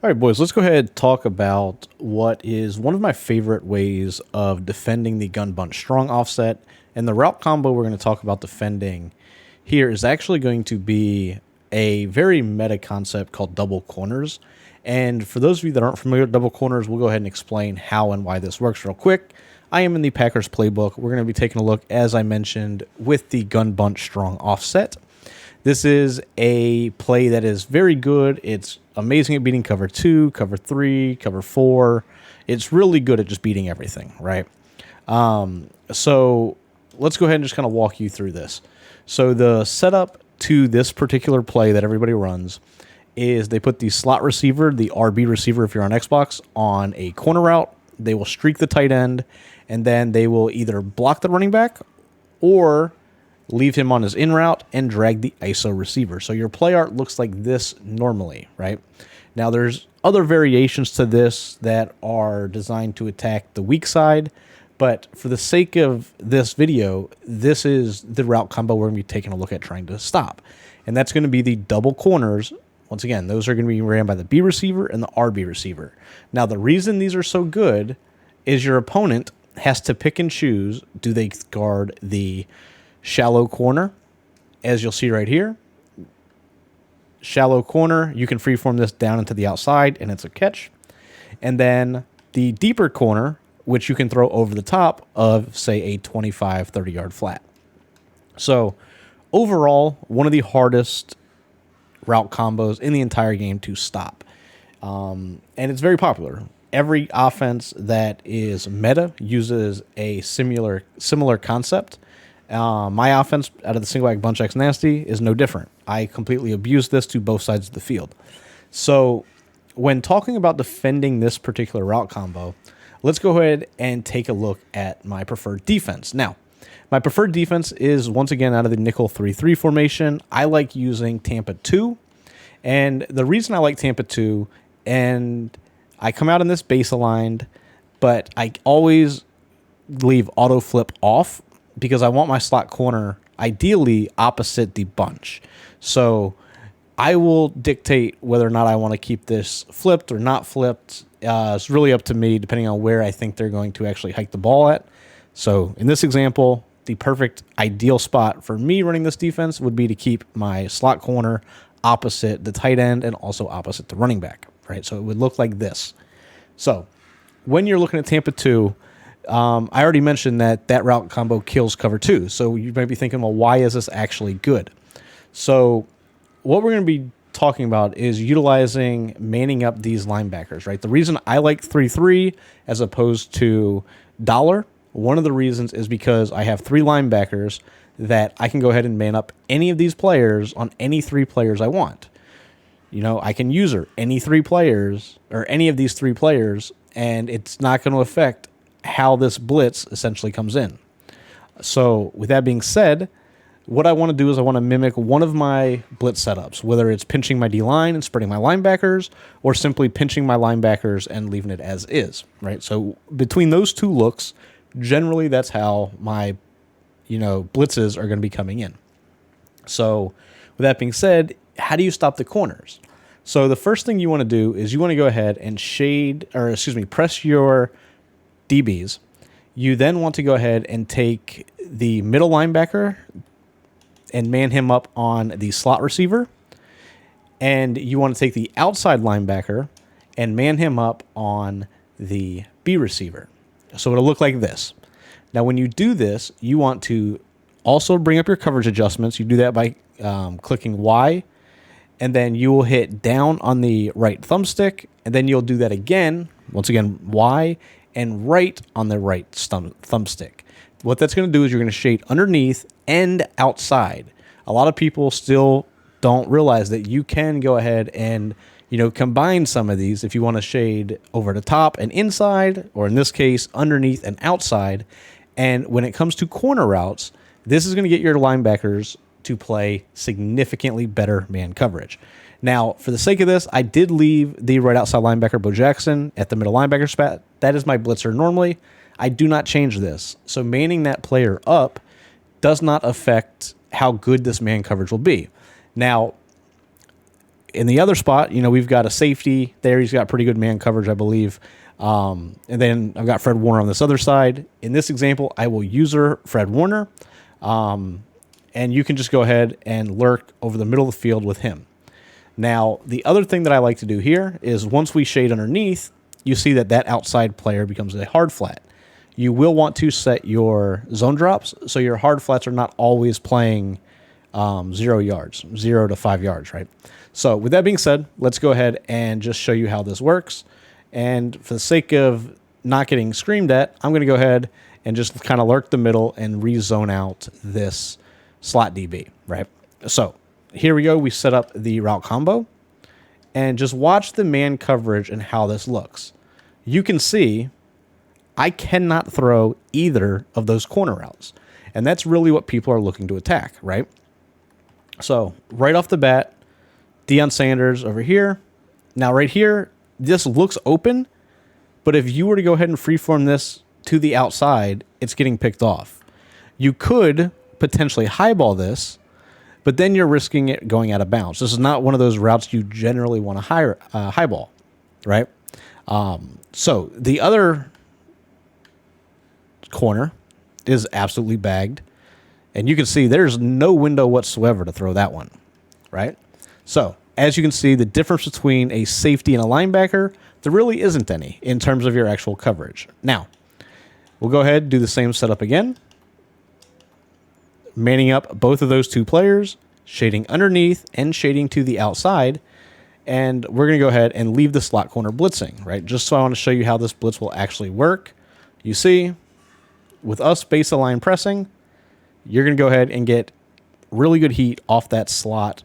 All right, boys, let's go ahead and talk about what is one of my favorite ways of defending the gun bunch strong offset. And the route combo we're going to talk about defending here is actually going to be a very meta concept called double corners. And for those of you that aren't familiar with double corners, we'll go ahead and explain how and why this works real quick. I am in the Packers playbook. We're going to be taking a look, as I mentioned, with the gun bunch strong offset. This is a play that is very good. It's amazing at beating cover 2, cover 3, cover 4. It's really good at just beating everything, right? So let's go ahead and just kind of walk you through this. So the setup to this particular play that everybody runs is they put the slot receiver, the RB receiver if you're on Xbox, on a corner route. They will streak the tight end, and then they will either block the running back or leave him on his in route and drag the ISO receiver. So your play art looks like this normally, right? Now there's other variations to this that are designed to attack the weak side, but for the sake of this video, this is the route combo we're going to be taking a look at trying to stop. And that's going to be the double corners. Once again, those are going to be ran by the B receiver and the RB receiver. Now the reason these are so good is your opponent has to pick and choose. Do they guard the shallow corner, as you'll see right here? Shallow corner, you can freeform this down into the outside, and it's a catch. And then the deeper corner, which you can throw over the top of, say, a 25, 30-yard flat. So overall, one of the hardest route combos in the entire game to stop. And it's very popular. Every offense that is meta uses a similar concept. My offense out of the single act bunch X nasty is no different. I completely abuse this to both sides of the field. So when talking about defending this particular route combo, let's go ahead and take a look at my preferred defense. Now, my preferred defense is once again out of the nickel 3-3 formation. I like using Tampa 2. And the reason I like Tampa 2, and I come out in this base aligned, but I always leave auto flip off, because I want my slot corner ideally opposite the bunch. So I will dictate whether or not I want to keep this flipped or not flipped. It's really up to me, depending on where I think they're going to actually hike the ball at. So in this example, the perfect ideal spot for me running this defense would be to keep my slot corner opposite the tight end and also opposite the running back, right? So it would look like this. So when you're looking at Tampa 2, I already mentioned that route combo kills cover 2. So you might be thinking, well, why is this actually good? So what we're going to be talking about is utilizing manning up these linebackers, right? The reason I like 3-3 as opposed to dollar, one of the reasons is because I have 3 linebackers that I can go ahead and man up any of these players on any 3 players I want. You know, I can user any 3 players or any of these 3 players, and it's not going to affect how this blitz essentially comes in. So with that being said, what I want to do is I want to mimic one of my blitz setups, whether it's pinching my D-line and spreading my linebackers, or simply pinching my linebackers and leaving it as is, right? So between those 2 looks, generally that's how my, blitzes are going to be coming in. So with that being said, how do you stop the corners? So the first thing you want to do is you want to go ahead and press your DBs. You then want to go ahead and take the middle linebacker and man him up on the slot receiver. And you want to take the outside linebacker and man him up on the B receiver. So it'll look like this. Now, when you do this, you want to also bring up your coverage adjustments. You do that by clicking Y, and then you will hit down on the right thumbstick, and then you'll do that again, once again, Y, and right on the right thumbstick. What that's going to do is you're going to shade underneath and outside. A lot of people still don't realize that you can go ahead and combine some of these if you want to shade over the top and inside, or in this case, underneath and outside. And when it comes to corner routes, this is going to get your linebackers to play significantly better man coverage. Now, for the sake of this, I did leave the right outside linebacker, Bo Jackson, at the middle linebacker spot. That is my blitzer normally. I do not change this. So manning that player up does not affect how good this man coverage will be. Now, in the other spot, we've got a safety there. He's got pretty good man coverage, I believe. And then I've got Fred Warner on this other side. In this example, I will user Fred Warner. And you can just go ahead and lurk over the middle of the field with him. Now, the other thing that I like to do here is once we shade underneath, you see that outside player becomes a hard flat. You will want to set your zone drops so your hard flats are not always playing 0 yards, 0 to 5 yards, right? So with that being said, let's go ahead and just show you how this works. And for the sake of not getting screamed at, I'm going to go ahead and just kind of lurk the middle and rezone out this slot DB, right? So here we go. We set up the route combo and just watch the man coverage and how this looks. You can see I cannot throw either of those corner routes. And that's really what people are looking to attack, right? So right off the bat, Deion Sanders over here. Now right here, this looks open, but if you were to go ahead and freeform this to the outside, it's getting picked off. You could potentially highball this, but then you're risking it going out of bounds. This is not one of those routes you generally want to highball, right? So the other corner is absolutely bagged, and you can see there's no window whatsoever to throw that one, right? So as you can see, the difference between a safety and a linebacker, there really isn't any in terms of your actual coverage. Now, we'll go ahead and do the same setup again. Manning up both of those two players, shading underneath and shading to the outside. And we're going to go ahead and leave the slot corner blitzing, right? Just so I want to show you how this blitz will actually work. You see, with us base align pressing, you're going to go ahead and get really good heat off that slot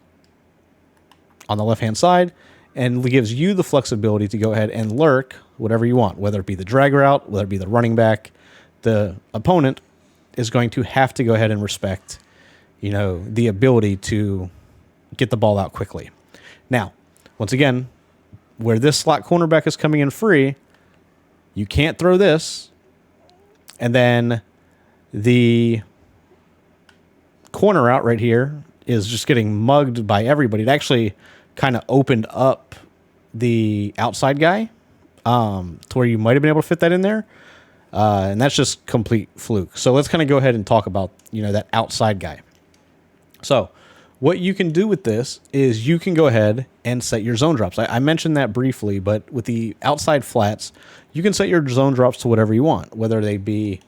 on the left-hand side, and it gives you the flexibility to go ahead and lurk whatever you want, whether it be the drag route, whether it be the running back. The opponent is going to have to go ahead and respect, the ability to get the ball out quickly. Now, once again, where this slot cornerback is coming in free, you can't throw this, and then the corner route right here is just getting mugged by everybody. It actually kind of opened up the outside guy to where you might have been able to fit that in there. And that's just complete fluke. So let's kind of go ahead and talk about, that outside guy. So what you can do with this is you can go ahead and set your zone drops. I mentioned that briefly, but with the outside flats, you can set your zone drops to whatever you want, whether they be,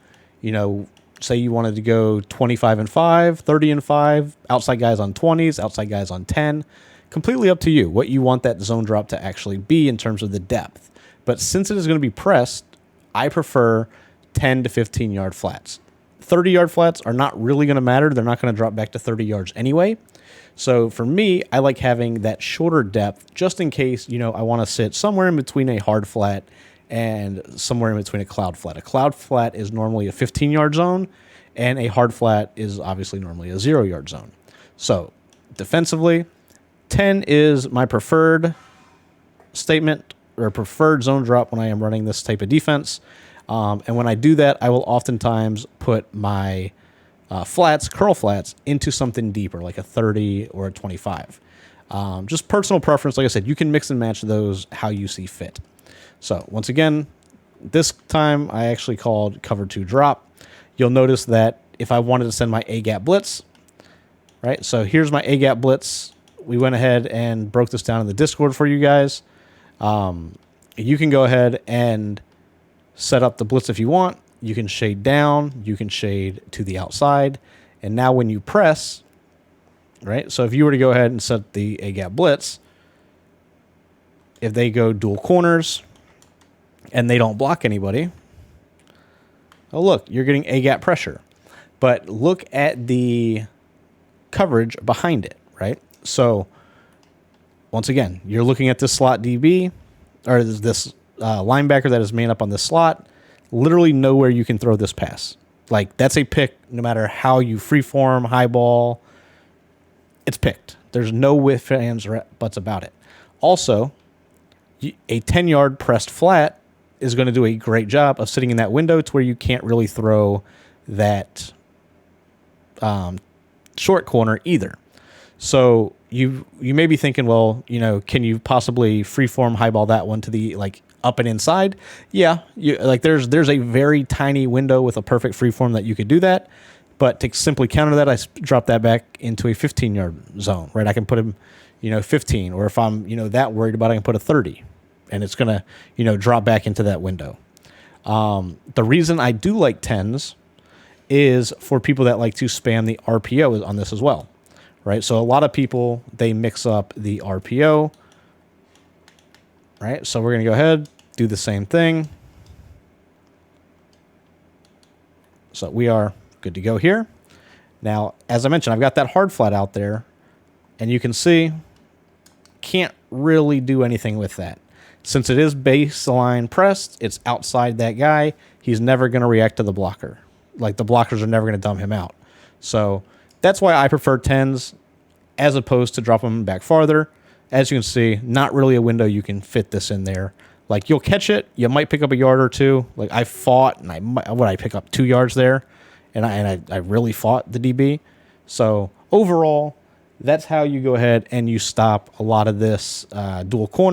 say you wanted to go 25 and 5, 30 and 5, outside guys on 20s, outside guys on 10. Completely up to you what you want that zone drop to actually be in terms of the depth. But since it is going to be pressed, I prefer 10 to 15 yard flats. 30 yard flats are not really going to matter. They're not going to drop back to 30 yards anyway. So for me, I like having that shorter depth just in case, I want to sit somewhere in between a hard flat and somewhere in between a cloud flat. A cloud flat is normally a 15 yard zone, and a hard flat is obviously normally a 0 yard zone. So defensively, 10 is my preferred statement or preferred zone drop when I am running this type of defense. And when I do that, I will oftentimes put my curl flats, into something deeper, like a 30 or a 25. Just personal preference. Like I said, you can mix and match those how you see fit. So once again, this time I actually called cover 2 drop. You'll notice that if I wanted to send my A-gap blitz, right? So here's my A-gap blitz. We went ahead and broke this down in the Discord for you guys. You can go ahead and set up the blitz if you want. You can shade down. You can shade to the outside. And now when you press, right? So if you were to go ahead and set the A-gap blitz, if they go dual corners and they don't block anybody, oh, look, you're getting A-gap pressure. But look at the coverage behind it, right? So once again, you're looking at this slot DB, or this linebacker that is man up on this slot. Literally nowhere you can throw this pass. Like, that's a pick no matter how you freeform, high ball. It's picked. There's no ifs, ands, or buts about it. Also, a 10-yard pressed flat is going to do a great job of sitting in that window to where you can't really throw that short corner either. So you may be thinking, well, can you possibly freeform highball that one to the like up and inside? Yeah, there's a very tiny window with a perfect freeform that you could do that. But to simply counter that, I drop that back into a 15-yard zone, right? I can put him, 15, or if I'm, that worried about it, I can put a 30, and it's gonna, drop back into that window. The reason I do like 10s is for people that like to spam the RPO on this as well, right? So a lot of people, they mix up the RPO, right? So we're going to go ahead, do the same thing. So we are good to go here. Now, as I mentioned, I've got that hard flat out there, and you can see, can't really do anything with that. Since it is baseline pressed, it's outside that guy, he's never going to react to the blocker. Like, the blockers are never going to dumb him out. So that's why I prefer 10s as opposed to dropping them back farther. As you can see, not really a window you can fit this in there. Like, you'll catch it, you might pick up a yard or two. Like, I fought, and I pick up 2 yards there, and I really fought the DB. So overall, that's how you go ahead and you stop a lot of this dual corner.